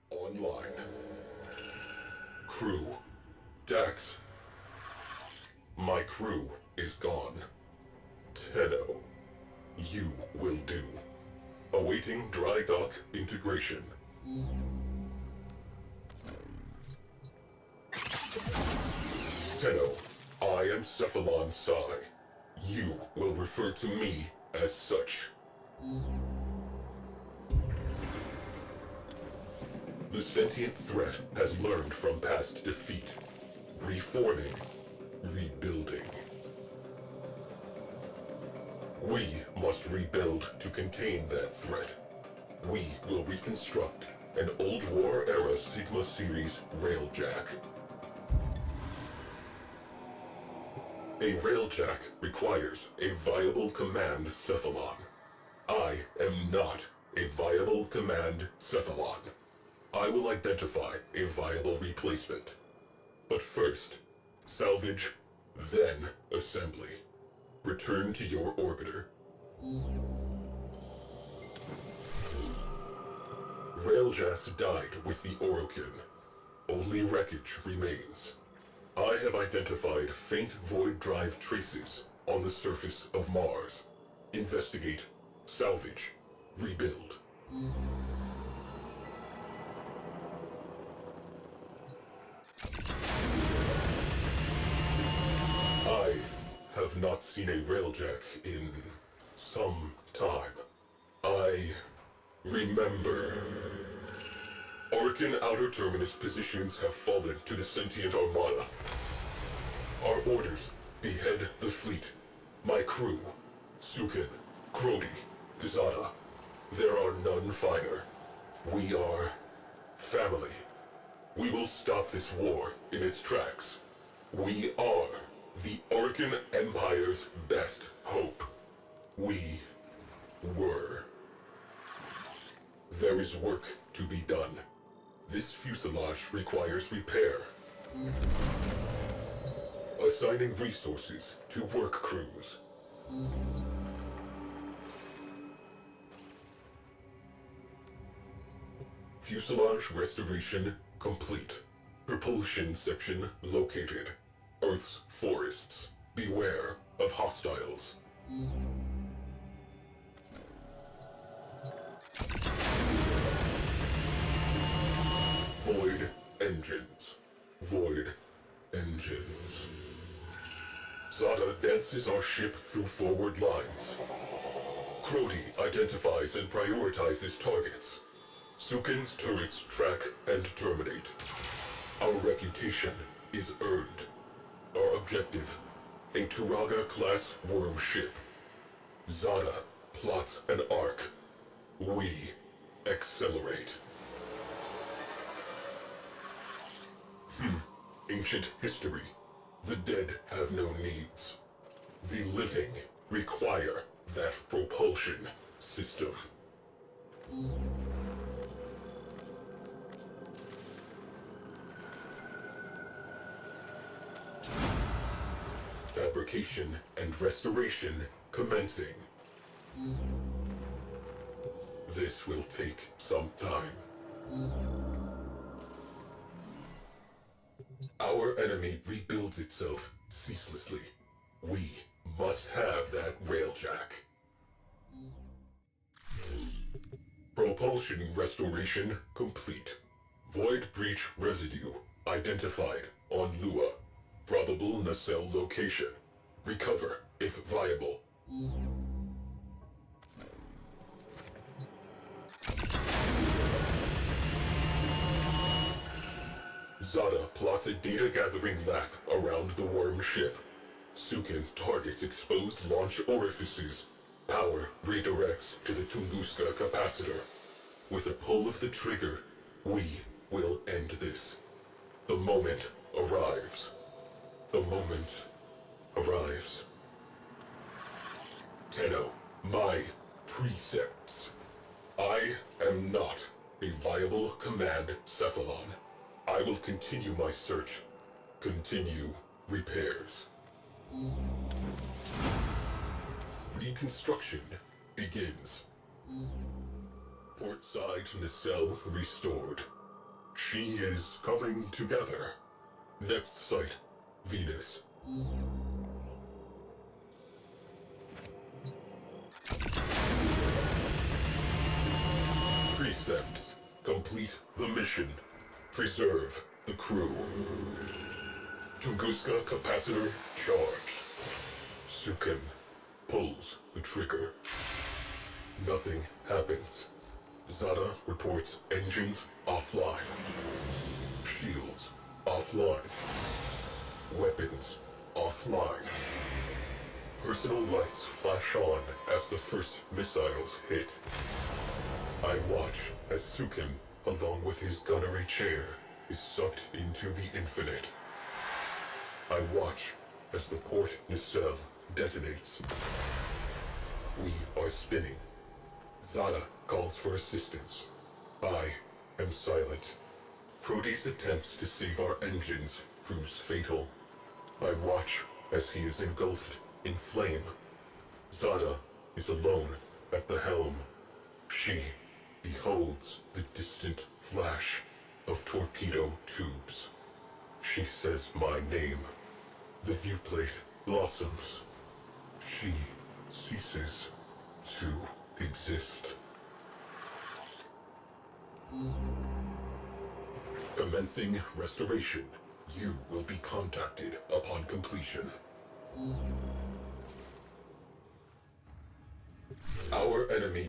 Online. Crew. Dax. My crew is gone. Tenno. You will do. Awaiting dry dock integration. Tenno, I am Cephalon Psi. You will refer to me as such. The sentient threat has learned from past defeat. Reforming. Rebuilding. We must rebuild to contain that threat. We will reconstruct an old war-era Sigma series Railjack. A Railjack requires a viable command cephalon. I am not a viable command cephalon. I will identify a viable replacement. But first, salvage, then assembly. Return to your orbiter. Railjacks died with the Orokin. Only wreckage remains. I have identified faint void drive traces on the surface of Mars. Investigate, salvage, rebuild. I have not seen a Railjack in some time. I remember. Orokin outer terminus positions have fallen to the sentient armada. Our orders: behead the fleet. My crew: Sukin, Crody, Zada. There are none finer. We are family. We will stop this war in its tracks. We are the Orokin Empire's best hope. We were. There is work to be done. This fuselage requires repair. Assigning resources to work crews. Fuselage restoration complete. Propulsion section located. Earth's forests. Beware of hostiles. Void engines. Void engines. Zada dances our ship through forward lines. Crody identifies and prioritizes targets. Sukin's turrets track and terminate. Our reputation is earned. Our objective: a Turaga-class worm ship. Zada plots an arc. We accelerate. Ancient history. The dead have no needs. The living require that propulsion system. Fabrication and restoration commencing. This will take some time. Our enemy rebuilds itself ceaselessly. We must have that Railjack. Propulsion restoration complete. Void breach residue identified on Lua. Probable nacelle location. Recover if viable. Zada plots a data-gathering lap around the worm ship. Sukin targets exposed launch orifices. Power redirects to the Tunguska capacitor. With a pull of the trigger, we will end this. moment arrives. The moment arrives. Tenno, my precepts. I am not a viable command cephalon. I will continue my search. Continue repairs. Reconstruction begins. Portside nacelle restored. She is coming together. Next site, Venus. Precepts. Complete the mission. Preserve the crew. Tunguska capacitor charged. Sukin pulls the trigger. Nothing happens. Zada reports engines offline. Shields offline. Weapons offline. Personal lights flash on as the first missiles hit. I watch as Sukin, along with his gunnery chair, is sucked into the infinite. I watch as the port nacelle detonates. We are spinning. Zada calls for assistance. I am silent. Proteus attempts to save our engines proves fatal. I watch as he is engulfed in flame. Zada is alone at the helm. She beholds the distant flash of torpedo tubes. She says my name. The viewplate blossoms. She ceases to exist. Commencing restoration. You will be contacted upon completion. Our enemy.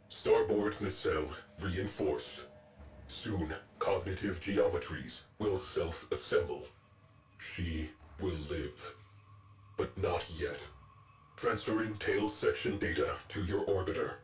Starboard nacelle reinforced. Soon, cognitive geometries will self-assemble. She will live. But not yet. Transferring tail section data to your orbiter.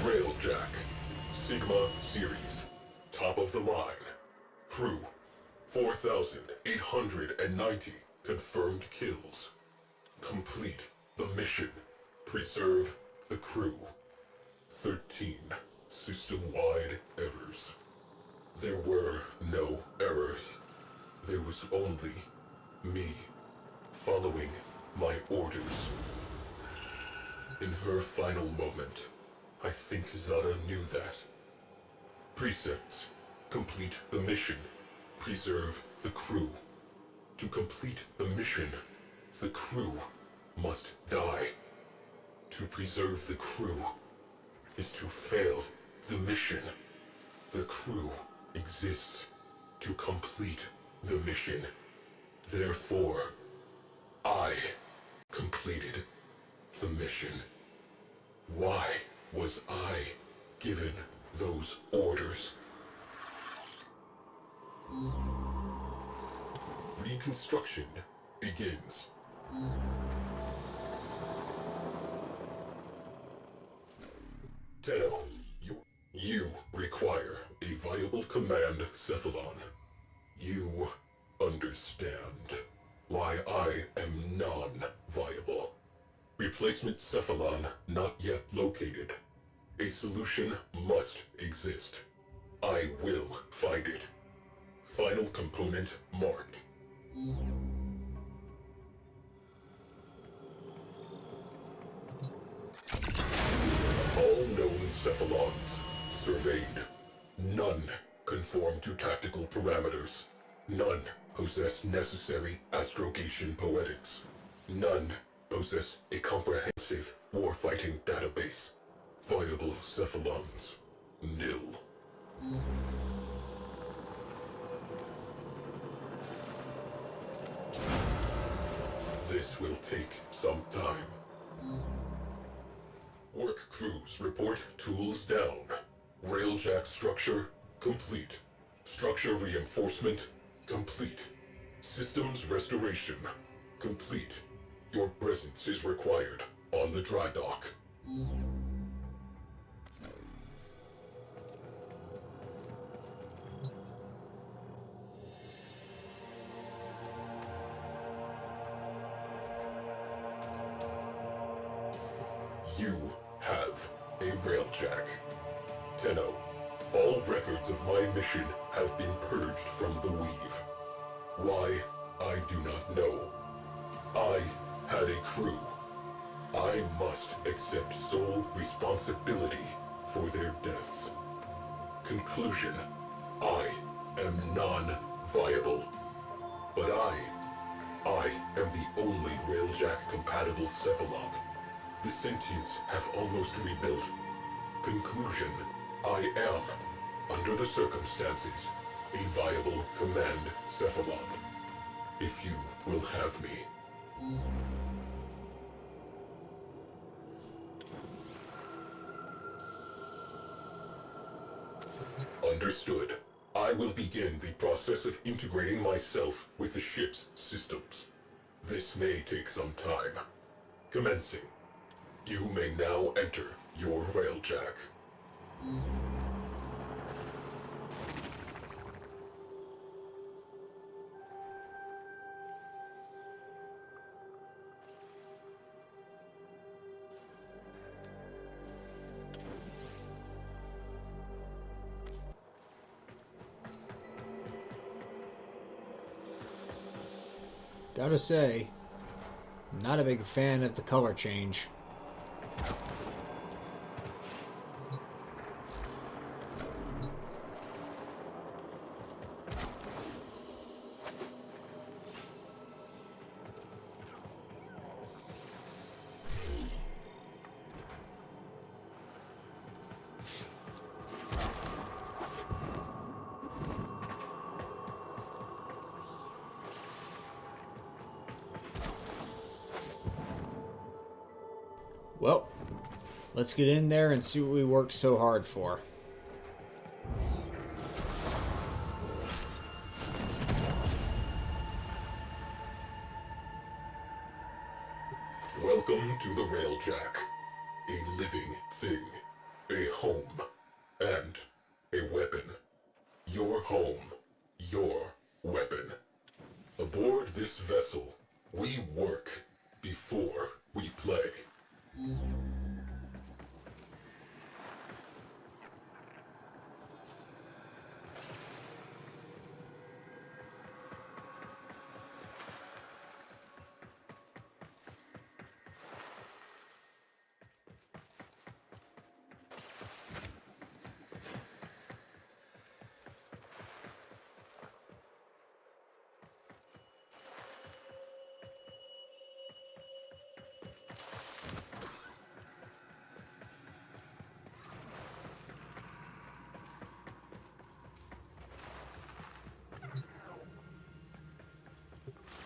Railjack. Sigma series. Top of the line. Crew. 4,890 confirmed kills. Complete the mission. Preserve the crew. 13 system-wide errors. There were no errors. There was only me following my orders. In her final moment, I think Zada knew that. Precepts. Complete the mission. Preserve the crew. To complete the mission, the crew must die. To preserve the crew is to fail the mission. The crew exists to complete the mission. Therefore, I completed the mission. Why was I given those orders? Reconstruction begins. Tenno, you require a viable command cephalon. You understand why I am non-viable. Replacement cephalon not yet located. A solution must exist. I will find it. Final component marked. All known cephalons surveyed. None conform to tactical parameters. None possess necessary astrogation poetics. None possess a comprehensive warfighting database. Viable cephalons. Nil. This will take some time. Work crews report tools down. Railjack structure complete. Structure reinforcement complete. Systems restoration complete. Your presence is required on the dry dock. You have a Railjack. Tenno, all records of my mission have been purged from the Weave. Why, I do not know. I had a crew. I must accept sole responsibility for their deaths. Conclusion, I am non-viable. But I am the only Railjack-compatible Cephalon. The sentients have almost rebuilt. Conclusion, I am, under the circumstances, a viable command Cephalon. If you will have me. Understood. I will begin the process of integrating myself with the ship's systems. This may take some time. Commencing. You may now enter your Railjack. Gotta say, I'm not a big fan of the color change. Well, let's get in there and see what we worked so hard for. Welcome to the Railjack. A living thing, a home, and a weapon. Your home, your weapon. Aboard this vessel, we work before we play.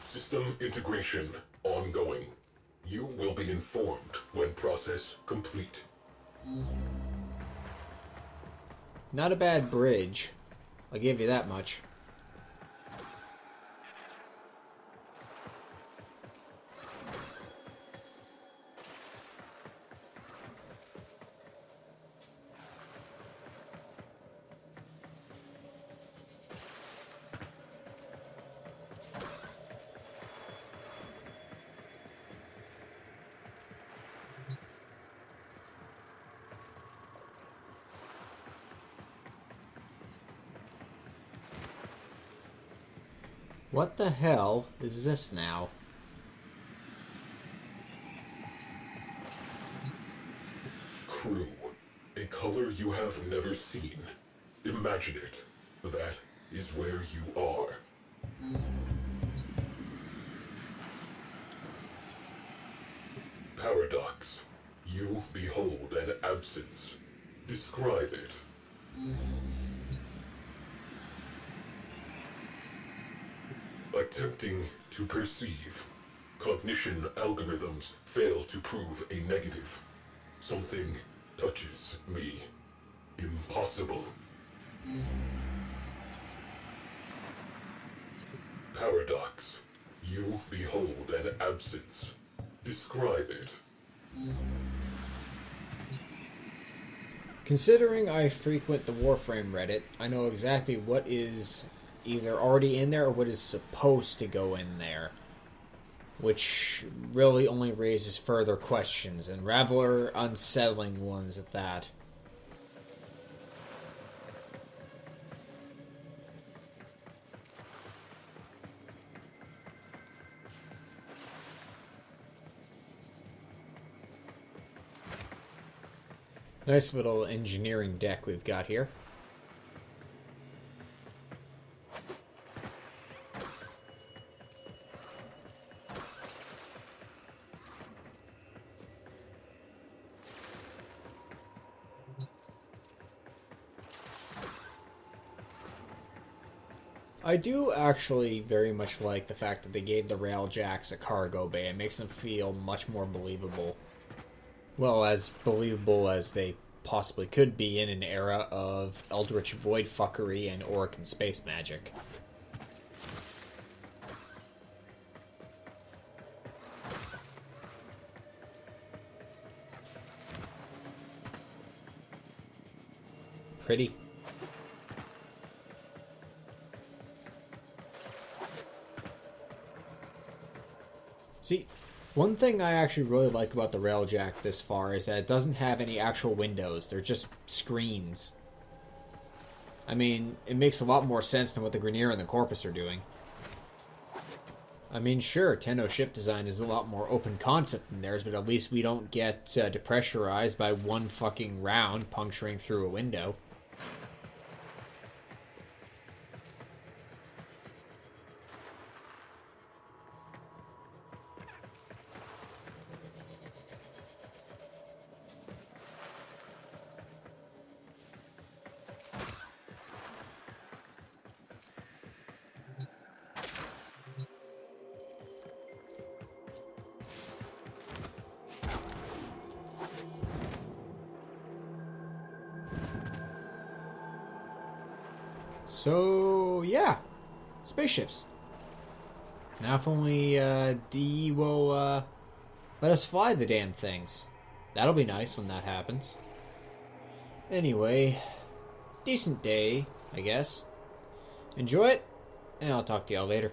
System integration ongoing. You will be informed when process complete. Not a bad bridge. I'll give you that much. What the hell is this now? Crew. A color you have never seen. Imagine it. That is where you are. Paradox. You behold an absence. Describe it. Attempting to perceive. Cognition algorithms fail to prove a negative. Something touches me. Impossible. Paradox. You behold an absence. Describe it. Considering I frequent the Warframe Reddit, I know exactly what is either already in there or what is supposed to go in there. which really only raises further questions, and rather unsettling ones at that. Nice little engineering deck we've got here. I do actually very much like the fact that they gave the Railjacks a cargo bay. It makes them feel much more believable. Well, as believable as they possibly could be in an era of Eldritch Void fuckery and Orokin space magic. Pretty. See, one thing I actually really like about the Railjack this far is that it doesn't have any actual windows. They're just screens. I mean, it makes a lot more sense than what the Grineer and the Corpus are doing. I mean, sure, Tenno ship design is a lot more open concept than theirs, but at least we don't get depressurized by one fucking round puncturing through a window. So, yeah. Spaceships. Now if only D will let us fly the damn things. That'll be nice when that happens. Anyway, decent day, I guess. Enjoy it, and I'll talk to y'all later.